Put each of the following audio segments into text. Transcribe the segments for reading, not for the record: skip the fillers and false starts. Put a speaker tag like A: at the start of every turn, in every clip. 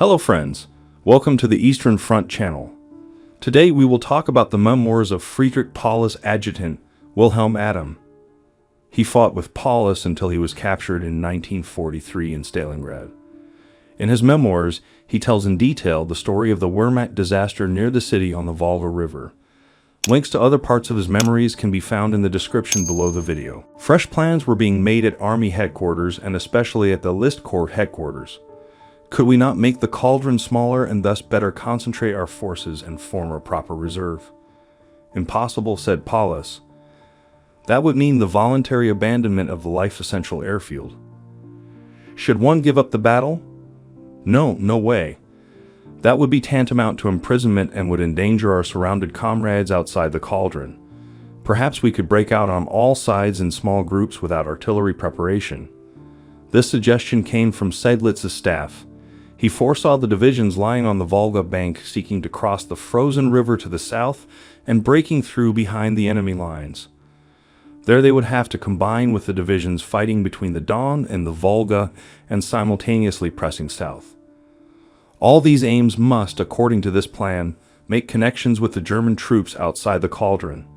A: Hello friends, welcome to the Eastern Front channel. Today we will talk about the memoirs of Friedrich Paulus' adjutant, Wilhelm Adam. He fought with Paulus until he was captured in 1943 in Stalingrad. In his memoirs, he tells in detail the story of the Wehrmacht disaster near the city on the Volga River. Links to other parts of his memories can be found in the description below the video. Fresh plans were being made at Army headquarters and especially at the List Corps headquarters. Could we not make the cauldron smaller and thus better concentrate our forces and form a proper reserve? Impossible, said Paulus. That would mean the voluntary abandonment of the life-essential airfield. Should one give up the battle? No way. That would be tantamount to imprisonment and would endanger our surrounded comrades outside the cauldron. Perhaps we could break out on all sides in small groups without artillery preparation. This suggestion came from Seydlitz's staff. He foresaw the divisions lying on the Volga bank seeking to cross the frozen river to the south and breaking through behind the enemy lines. There they would have to combine with the divisions fighting between the Don and the Volga and simultaneously pressing south. All these aims must, according to this plan, make connections with the German troops outside the cauldron.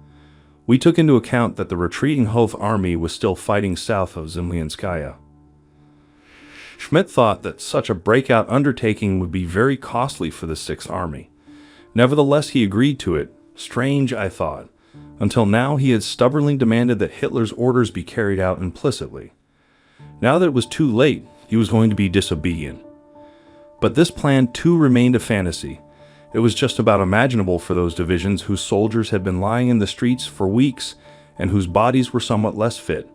A: We took into account that the retreating Hoth army was still fighting south of Zemlyanskaya. Schmidt thought that such a breakout undertaking would be very costly for the Sixth Army. Nevertheless, he agreed to it. Strange, I thought. Until now, he had stubbornly demanded that Hitler's orders be carried out implicitly. Now that it was too late, he was going to be disobedient. But this plan too remained a fantasy. It was just about imaginable for those divisions whose soldiers had been lying in the streets for weeks and whose bodies were somewhat less fit.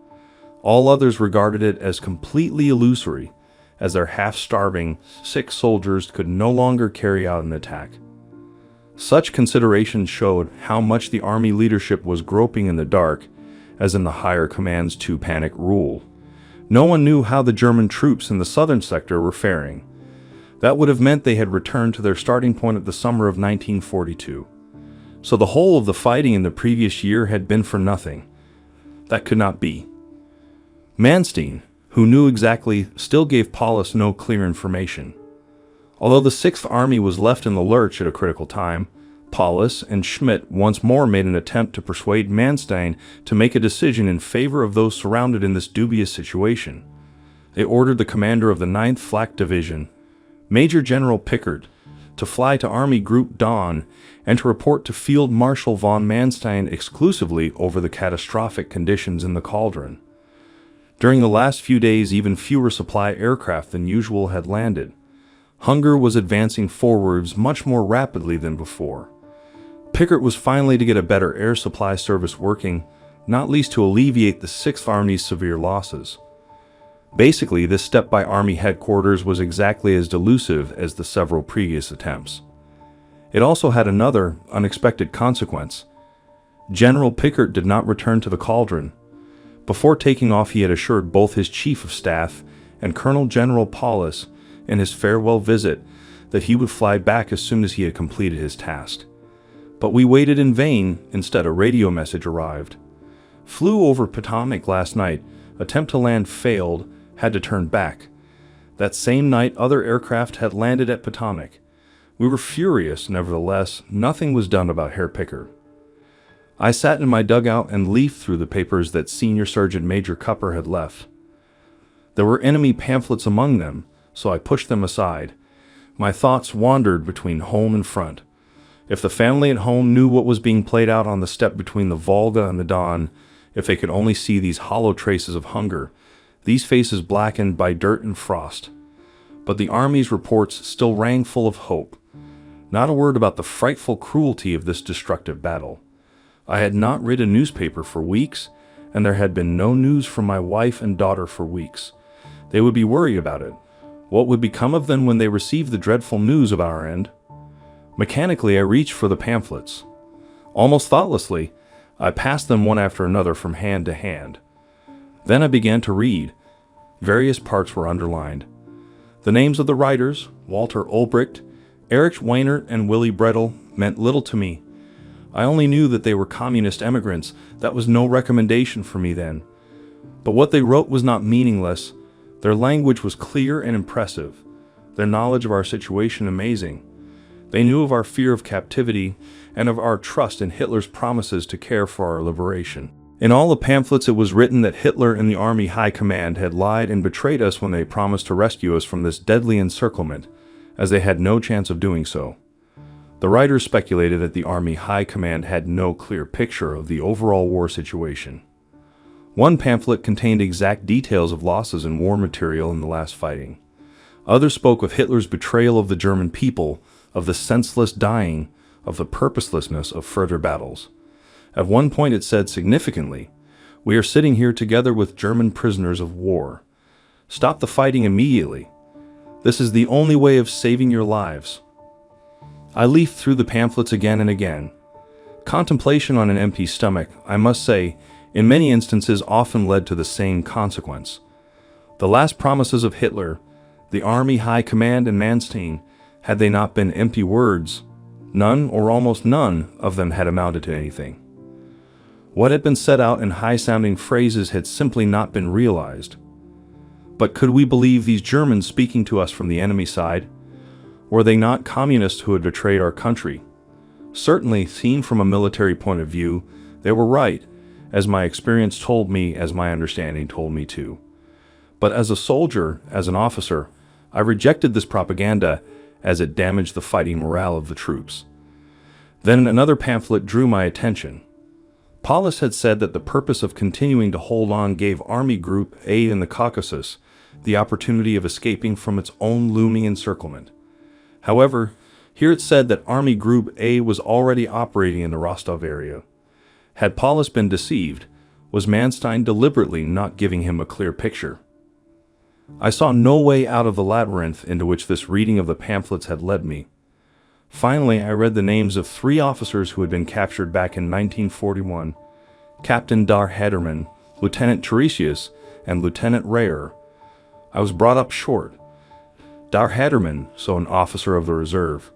A: All others regarded it as completely illusory, as their half-starving, sick soldiers could no longer carry out an attack. Such considerations showed how much the army leadership was groping in the dark, as in the higher command's two-panic rule. No one knew how the German troops in the southern sector were faring. That would have meant they had returned to their starting point at the summer of 1942. So the whole of the fighting in the previous year had been for nothing. That could not be. Manstein, who knew exactly, still gave Paulus no clear information. Although the Sixth Army was left in the lurch at a critical time, Paulus and Schmidt once more made an attempt to persuade Manstein to make a decision in favor of those surrounded in this dubious situation. They ordered the commander of the 9th Flak Division, Major General Pickard, to fly to Army Group Dawn and to report to Field Marshal von Manstein exclusively over the catastrophic conditions in the cauldron. During the last few days, even fewer supply aircraft than usual had landed. Hunger was advancing forwards much more rapidly than before. Pickard was finally to get a better air supply service working, not least to alleviate the Sixth Army's severe losses. Basically, this step by Army headquarters was exactly as delusive as the several previous attempts. It also had another, unexpected consequence. General Pickard did not return to the cauldron. Before taking off, he had assured both his Chief of Staff and Colonel General Paulus in his farewell visit that he would fly back as soon as he had completed his task. But we waited in vain. Instead, a radio message arrived. Flew over Potomac last night. Attempt to land failed. Had to turn back. That same night, other aircraft had landed at Potomac. We were furious. Nevertheless, nothing was done about Herr Pickard. I sat in my dugout and leafed through the papers that Senior Sergeant Major Cupper had left. There were enemy pamphlets among them, so I pushed them aside. My thoughts wandered between home and front. If the family at home knew what was being played out on the steppe between the Volga and the Don, if they could only see these hollow traces of hunger, these faces blackened by dirt and frost. But the Army's reports still rang full of hope. Not a word about the frightful cruelty of this destructive battle. I had not read a newspaper for weeks, and there had been no news from my wife and daughter for weeks. They would be worried about it. What would become of them when they received the dreadful news of our end? Mechanically, I reached for the pamphlets. Almost thoughtlessly, I passed them one after another from hand to hand. Then I began to read. Various parts were underlined. The names of the writers, Walter Ulbricht, Erich Weinert, and Willy Bredel, meant little to me. I only knew that they were communist emigrants. That was no recommendation for me then. But what they wrote was not meaningless. Their language was clear and impressive. their knowledge of our situation amazing. They knew of our fear of captivity and of our trust in Hitler's promises to care for our liberation. In all the pamphlets it was written that Hitler and the Army High Command had lied and betrayed us when they promised to rescue us from this deadly encirclement, as they had no chance of doing so. The writers speculated that the Army High Command had no clear picture of the overall war situation. One pamphlet contained exact details of losses and war material in the last fighting. Others spoke of Hitler's betrayal of the German people, of the senseless dying, of the purposelessness of further battles. At one point it said significantly, "We are sitting here together with German prisoners of war. Stop the fighting immediately. This is the only way of saving your lives." I leafed through the pamphlets again and again. Contemplation on an empty stomach, I must say, in many instances often led to the same consequence. The last promises of Hitler, the Army High Command and Manstein, had they not been empty words, none or almost none of them had amounted to anything. What had been set out in high-sounding phrases had simply not been realized. But could we believe these Germans speaking to us from the enemy side? Were they not communists who had betrayed our country? Certainly, seen from a military point of view, they were right, as my experience told me, as my understanding told me too. But as a soldier, as an officer, I rejected this propaganda as it damaged the fighting morale of the troops. Then another pamphlet drew my attention. Paulus had said that the purpose of continuing to hold on gave Army Group A in the Caucasus the opportunity of escaping from its own looming encirclement. However, here it said that Army Group A was already operating in the Rostov area. Had Paulus been deceived? Was Manstein deliberately not giving him a clear picture? I saw no way out of the labyrinth into which this reading of the pamphlets had led me. Finally, I read the names of 3 officers who had been captured back in 1941, Captain Der Hedermann, Lieutenant Tiresias, and Lieutenant Rayer. I was brought up short. Der Hedermann, so an officer of the reserve.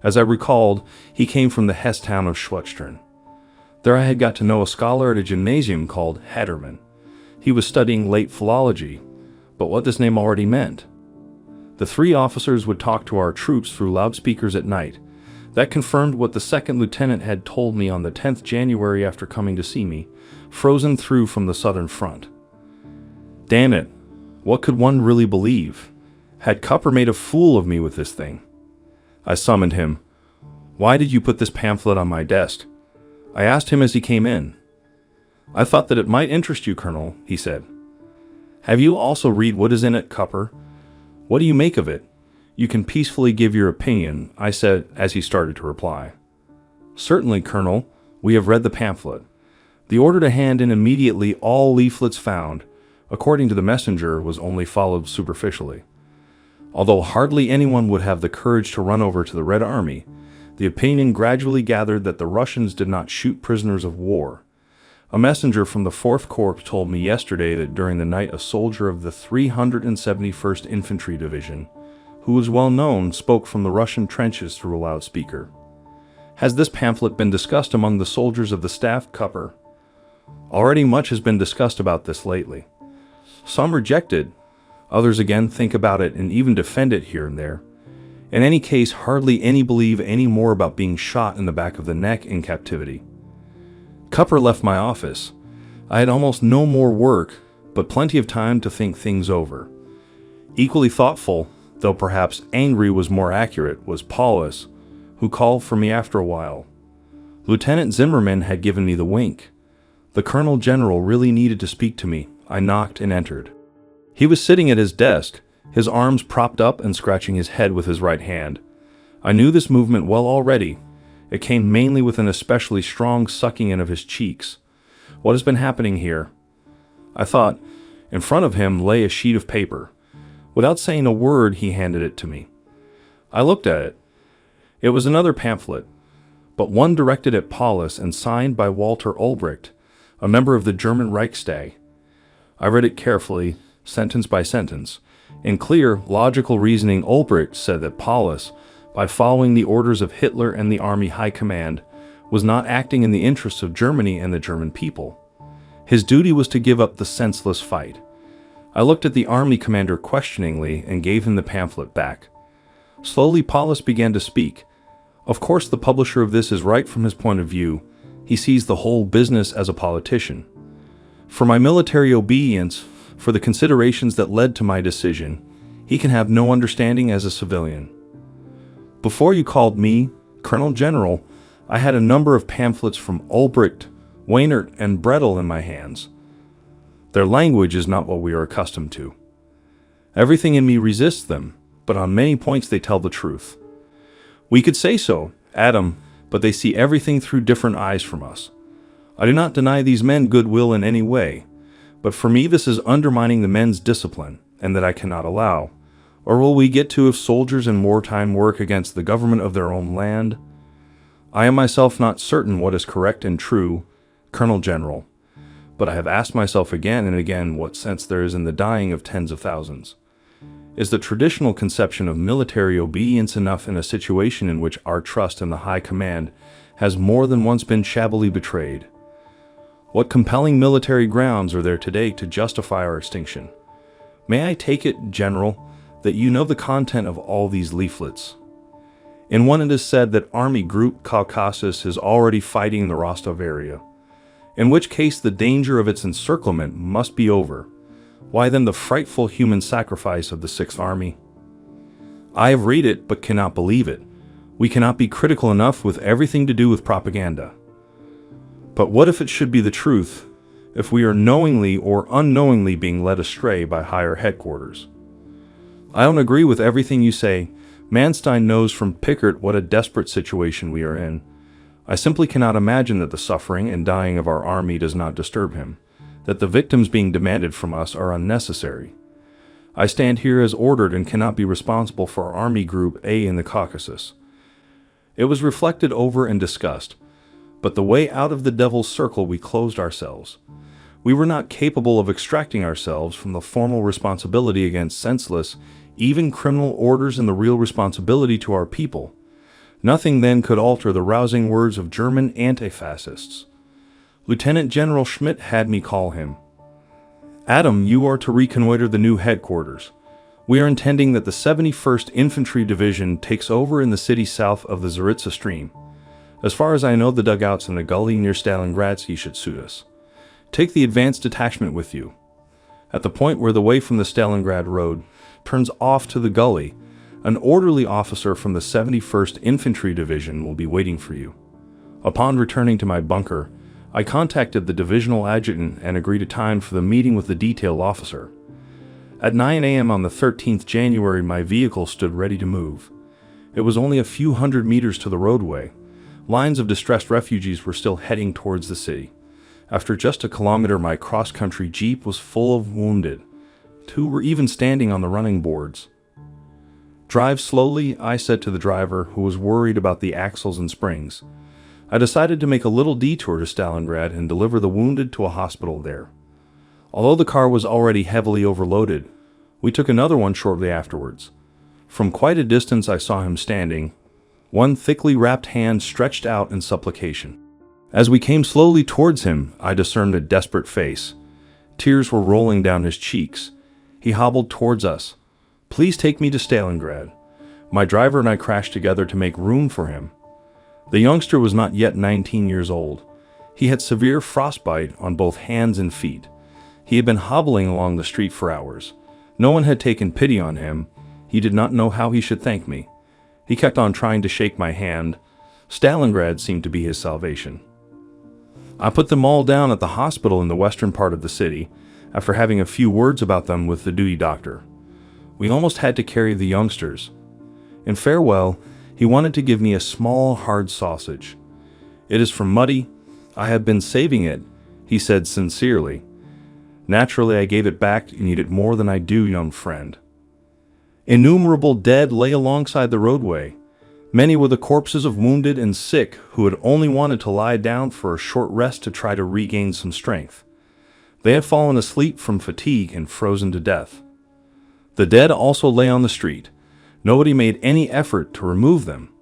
A: As I recalled, he came from the Hesse town of Schwetztern. There I had got to know a scholar at a gymnasium called Hedermann. He was studying late philology, but what this name already meant. The 3 officers would talk to our troops through loudspeakers at night. That confirmed what the second lieutenant had told me on the 10th January after coming to see me, frozen through from the southern front. Damn it, what could one really believe? Had Kupper made a fool of me with this thing? I summoned him. "Why did you put this pamphlet on my desk?" I asked him as he came in. "I thought that it might interest you, Colonel," he said. "Have you also read what is in it, Kupper? What do you make of it? You can peacefully give your opinion," I said as he started to reply. "Certainly, Colonel, we have read the pamphlet. The order to hand in immediately all leaflets found, according to the messenger, was only followed superficially. Although hardly anyone would have the courage to run over to the Red Army, the opinion gradually gathered that the Russians did not shoot prisoners of war. A messenger from the 4th Corps told me yesterday that during the night a soldier of the 371st Infantry Division, who was well known, spoke from the Russian trenches through a loudspeaker. Has this pamphlet been discussed among the soldiers of the staff, Kupper? Already much has been discussed about this lately. Some reject it, others again think about it and even defend it here and there. In any case, hardly any believe any more about being shot in the back of the neck in captivity. Kupper left my office. I had almost no more work, but plenty of time to think things over. Equally thoughtful, though perhaps angry was more accurate, was Paulus, who called for me after a while. Lieutenant Zimmermann had given me the wink. The Colonel General really needed to speak to me. I knocked and entered. He was sitting at his desk, his arms propped up and scratching his head with his right hand. I knew this movement well already. It came mainly with an especially strong sucking in of his cheeks. What has been happening here? I thought. In front of him lay a sheet of paper. Without saying a word, he handed it to me. I looked at it. It was another pamphlet, but one directed at Paulus and signed by Walter Ulbricht, a member of the German Reichstag. I read it carefully, sentence by sentence. In clear, logical reasoning, Ulbricht said that Paulus, by following the orders of Hitler and the Army High Command, was not acting in the interests of Germany and the German people. His duty was to give up the senseless fight. I looked at the army commander questioningly and gave him the pamphlet back. Slowly, Paulus began to speak. Of course, the publisher of this is right from his point of view. He sees the whole business as a politician. For my military obedience, for the considerations that led to my decision, he can have no understanding as a civilian. Before you called me Colonel General, I had a number of pamphlets from Ulbricht, Wehnert, and Bredel in my hands. Their language is not what we are accustomed to. Everything in me resists them, but on many points they tell the truth. We could say so, Adam, but they see everything through different eyes from us. I do not deny these men goodwill in any way, but for me this is undermining the men's discipline, and that I cannot allow. Or will we get to if soldiers in wartime work against the government of their own land? I am myself not certain what is correct and true, Colonel General, but I have asked myself again and again what sense there is in the dying of tens of thousands. Is the traditional conception of military obedience enough in a situation in which our trust in the high command has more than once been shabbily betrayed? What compelling military grounds are there today to justify our extinction? May I take it, General, that you know the content of all these leaflets? In one it is said that Army Group Caucasus is already fighting in the Rostov area, in which case the danger of its encirclement must be over. Why then the frightful human sacrifice of the Sixth Army? I have read it, but cannot believe it. We cannot be critical enough with everything to do with propaganda. But what if it should be the truth, if we are knowingly or unknowingly being led astray by higher headquarters? I don't agree with everything you say. Manstein knows from Pickert what a desperate situation we are in. I simply cannot imagine that the suffering and dying of our army does not disturb him, that the victims being demanded from us are unnecessary. I stand here as ordered and cannot be responsible for our Army Group A in the Caucasus. It was reflected over and discussed, but the way out of the devil's circle we closed ourselves. We were not capable of extracting ourselves from the formal responsibility against senseless, even criminal orders and the real responsibility to our people. Nothing then could alter the rousing words of German anti-fascists. Lieutenant General Schmidt had me call him. Adam, you are to reconnoiter the new headquarters. We are intending that the 71st Infantry Division takes over in the city south of the Zaritsa stream. As far as I know, the dugouts in the gully near Stalingradsky should suit us. Take the advanced detachment with you. At the point where the way from the Stalingrad road turns off to the gully, an orderly officer from the 71st Infantry Division will be waiting for you. Upon returning to my bunker, I contacted the divisional adjutant and agreed a time for the meeting with the detail officer. At 9 a.m. on the 13th January, my vehicle stood ready to move. It was only a few hundred meters to the roadway. Lines of distressed refugees were still heading towards the city. After just a kilometer, my cross-country jeep was full of wounded. 2 were even standing on the running boards. Drive slowly, I said to the driver, who was worried about the axles and springs. I decided to make a little detour to Stalingrad and deliver the wounded to a hospital there. Although the car was already heavily overloaded, we took another one shortly afterwards. From quite a distance I saw him standing, one thickly wrapped hand stretched out in supplication. As we came slowly towards him, I discerned a desperate face. Tears were rolling down his cheeks. He hobbled towards us. Please take me to Stalingrad. My driver and I crashed together to make room for him. The youngster was not yet 19 years old. He had severe frostbite on both hands and feet. He had been hobbling along the street for hours. No one had taken pity on him. He did not know how he should thank me. He kept on trying to shake my hand. Stalingrad seemed to be his salvation. I put them all down at the hospital in the western part of the city, after having a few words about them with the duty doctor. We almost had to carry the youngsters. In farewell, he wanted to give me a small, hard sausage. It is from Muddy. I have been saving it, he said sincerely. Naturally, I gave it back and eat it more than I do, young friend. Innumerable dead lay alongside the roadway. Many were the corpses of wounded and sick who had only wanted to lie down for a short rest to try to regain some strength. They had fallen asleep from fatigue and frozen to death. The dead also lay on the street. Nobody made any effort to remove them.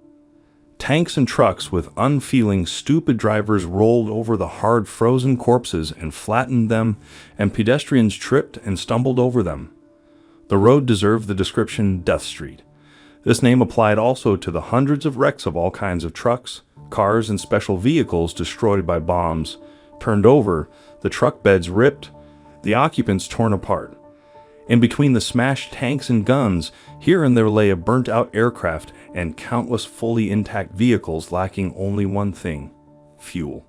A: Tanks and trucks with unfeeling, stupid drivers rolled over the hard, frozen corpses and flattened them, and pedestrians tripped and stumbled over them. The road deserved the description Death Street. This name applied also to the hundreds of wrecks of all kinds of trucks, cars, and special vehicles destroyed by bombs, turned over, the truck beds ripped, the occupants torn apart. In between the smashed tanks and guns, here and there lay a burnt-out aircraft and countless fully intact vehicles lacking only one thing: fuel.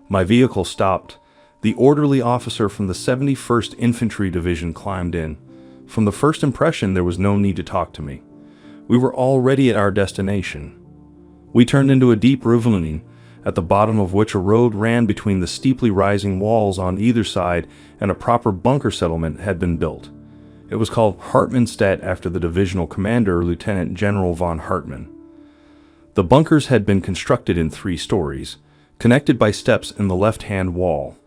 A: My vehicle stopped. The orderly officer from the 71st Infantry Division climbed in. From the first impression, there was no need to talk to me. We were already at our destination. We turned into a deep ravine, at the bottom of which a road ran between the steeply rising walls on either side, and a proper bunker settlement had been built. It was called Hartmannstadt after the divisional commander, Lieutenant General von Hartmann. The bunkers had been constructed in 3 stories, connected by steps in the left-hand wall.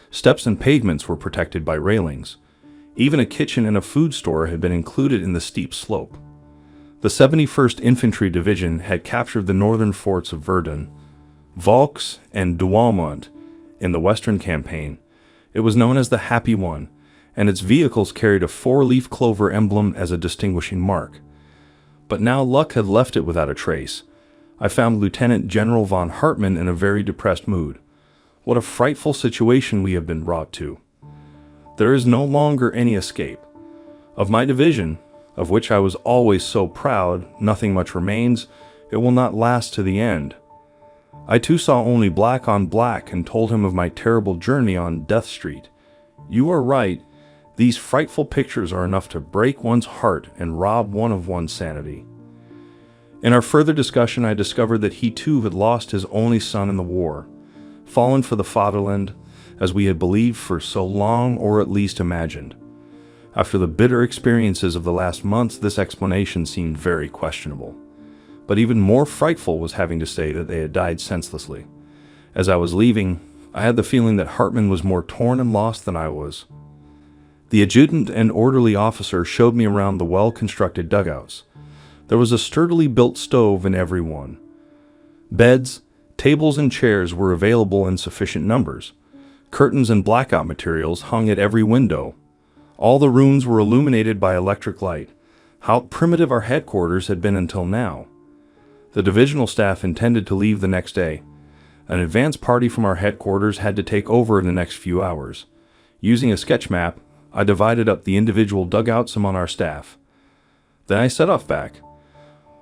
A: Steps and pavements were protected by railings. Even a kitchen and a food store had been included in the steep slope. The 71st Infantry Division had captured the northern forts of Verdun, Valks, and Douaumont in the Western Campaign. It was known as the Happy One, and its vehicles carried a 4-leaf clover emblem as a distinguishing mark. But now luck had left it without a trace. I found Lieutenant General von Hartmann in a very depressed mood. What a frightful situation we have been brought to. There is no longer any escape. Of my division, of which I was always so proud, nothing much remains. It will not last to the end. I too saw only black on black and told him of my terrible journey on Death Street. You are right. These frightful pictures are enough to break one's heart and rob one of one's sanity. In our further discussion, I discovered that he too had lost his only son in the war, fallen for the fatherland, as we had believed for so long, or at least imagined. After the bitter experiences of the last months, this explanation seemed very questionable. But even more frightful was having to say that they had died senselessly. As I was leaving, I had the feeling that Hartmann was more torn and lost than I was. The adjutant and orderly officer showed me around the well-constructed dugouts. There was a sturdily built stove in every one. Beds, tables, and chairs were available in sufficient numbers. Curtains and blackout materials hung at every window. All the rooms were illuminated by electric light. How primitive our headquarters had been until now. The divisional staff intended to leave the next day. An advance party from our headquarters had to take over in the next few hours. Using a sketch map, I divided up the individual dugouts among our staff. Then I set off back.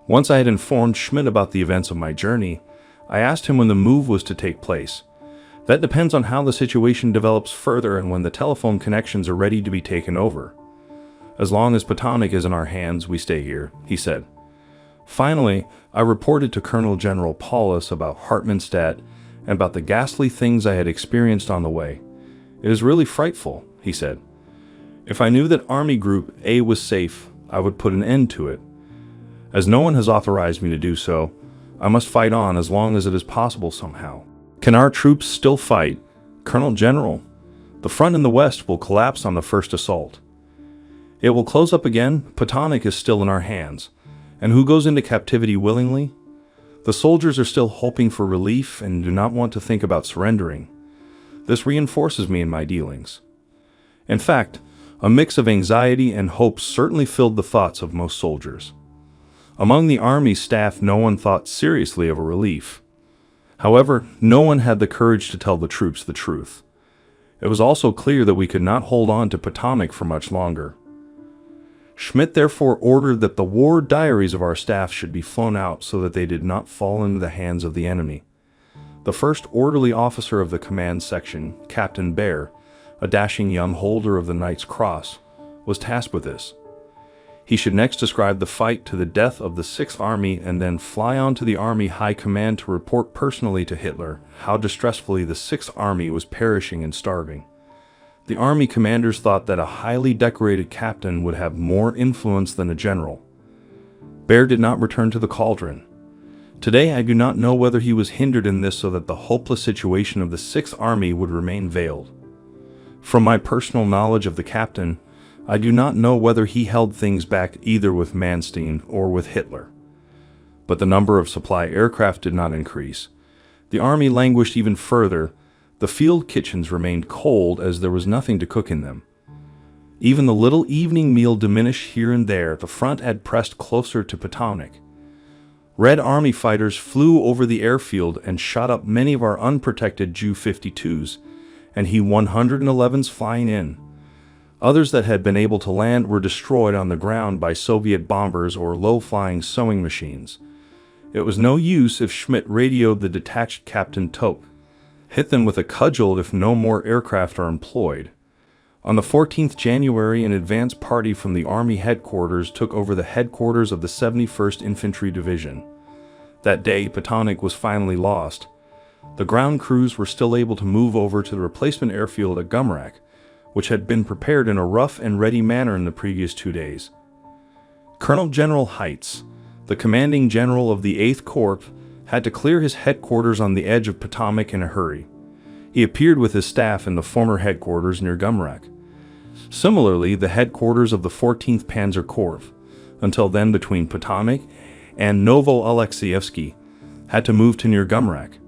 A: Once I had informed Schmidt about the events of my journey, I asked him when the move was to take place. That depends on how the situation develops further and when the telephone connections are ready to be taken over. As long as Potomac is in our hands, we stay here, he said. Finally, I reported to Colonel General Paulus about Hartmannstadt and about the ghastly things I had experienced on the way. It is really frightful, he said. If I knew that Army Group A was safe, I would put an end to it. As no one has authorized me to do so, I must fight on as long as it is possible somehow. Can our troops still fight? Colonel General, the front in the west will collapse on the first assault. It will close up again. Potomac is still in our hands. And who goes into captivity willingly? The soldiers are still hoping for relief and do not want to think about surrendering. This reinforces me in my dealings. In fact, a mix of anxiety and hope certainly filled the thoughts of most soldiers. Among the Army staff, no one thought seriously of a relief. However, no one had the courage to tell the troops the truth. It was also clear that we could not hold on to Potomac for much longer. Schmidt therefore ordered that the war diaries of our staff should be flown out so that they did not fall into the hands of the enemy. The first orderly officer of the command section, Captain Baer, a dashing young holder of the Knight's Cross, was tasked with this. He should next describe the fight to the death of the 6th Army and then fly on to the Army High Command to report personally to Hitler how distressfully the 6th Army was perishing and starving. The Army commanders thought that a highly decorated captain would have more influence than a general. Baer did not return to the cauldron. Today I do not know whether he was hindered in this so that the hopeless situation of the 6th Army would remain veiled. From my personal knowledge of the captain, I do not know whether he held things back either with Manstein or with Hitler. but the number of supply aircraft did not increase. The army languished even further. The field kitchens remained cold as there was nothing to cook in them. Even the little evening meal diminished here and there. The front had pressed closer to Potomac. Red Army fighters flew over the airfield and shot up many of our unprotected Ju-52s and He-111s flying in. Others that had been able to land were destroyed on the ground by Soviet bombers or low-flying sewing machines. It was no use if Schmidt radioed the detached Captain Tope. Hit them with a cudgel if no more aircraft are employed. On the 14th January, an advance party from the Army headquarters took over the headquarters of the 71st Infantry Division. That day, Potomac was finally lost. The ground crews were still able to move over to the replacement airfield at Gumrack, which had been prepared in a rough and ready manner in the previous 2 days. Colonel General Heitz, the commanding general of the 8th Corps, had to clear his headquarters on the edge of Potomac in a hurry. He appeared with his staff in the former headquarters near Gumrack. Similarly, the headquarters of the 14th Panzer Corps, until then between Potomac and Novo-Alexievsky, had to move to near Gumrack.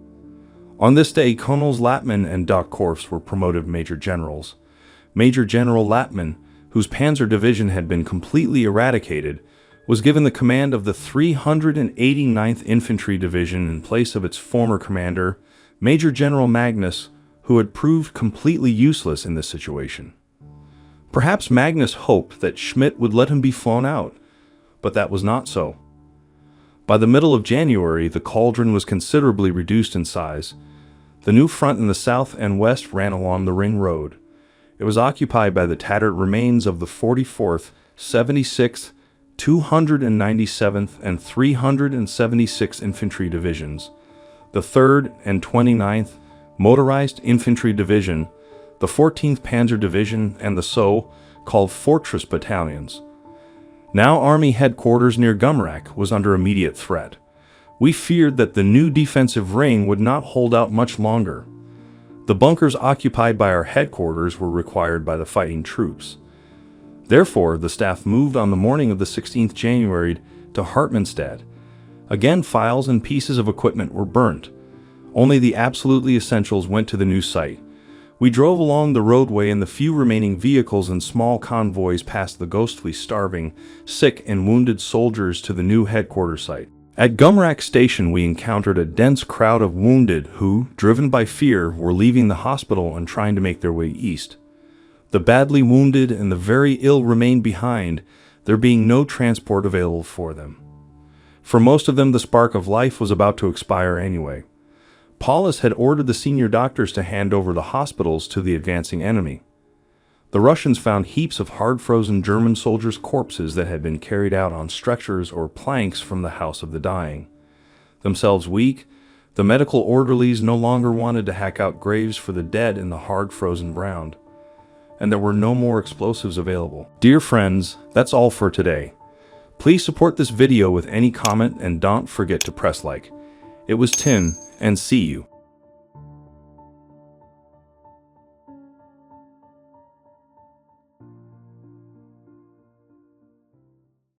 A: On this day, Colonels Lapman and Doc Korfs were promoted major generals. Major General Lapman, whose panzer division had been completely eradicated, was given the command of the 389th Infantry Division in place of its former commander, Major General Magnus, who had proved completely useless in this situation. Perhaps Magnus hoped that Schmidt would let him be flown out, but that was not so. By the middle of January, the cauldron was considerably reduced in size. The new front in the south and west ran along the Ring Road. It was occupied by the tattered remains of the 44th, 76th, 297th, and 376th Infantry Divisions, the 3rd and 29th Motorized Infantry Division, the 14th Panzer Division, and the so-called Fortress Battalions. Now Army headquarters near Gumrack was under immediate threat. We feared that the new defensive ring would not hold out much longer. The bunkers occupied by our headquarters were required by the fighting troops. Therefore, the staff moved on the morning of the 16th January to Hartmannsstadt. Again, files and pieces of equipment were burnt. Only the absolutely essentials went to the new site. We drove along the roadway and the few remaining vehicles and small convoys passed the ghostly starving, sick and wounded soldiers to the new headquarters site. At Gumrack Station we encountered a dense crowd of wounded who, driven by fear, were leaving the hospital and trying to make their way east. The badly wounded and the very ill remained behind, there being no transport available for them. For most of them the spark of life was about to expire anyway. Paulus had ordered the senior doctors to hand over the hospitals to the advancing enemy. The Russians found heaps of hard-frozen German soldiers' corpses that had been carried out on stretchers or planks from the house of the dying. Themselves weak, the medical orderlies no longer wanted to hack out graves for the dead in the hard-frozen ground. And there were no more explosives available. Dear friends, that's all for today. Please support this video with any comment and don't forget to press like. It was Tin, and see you.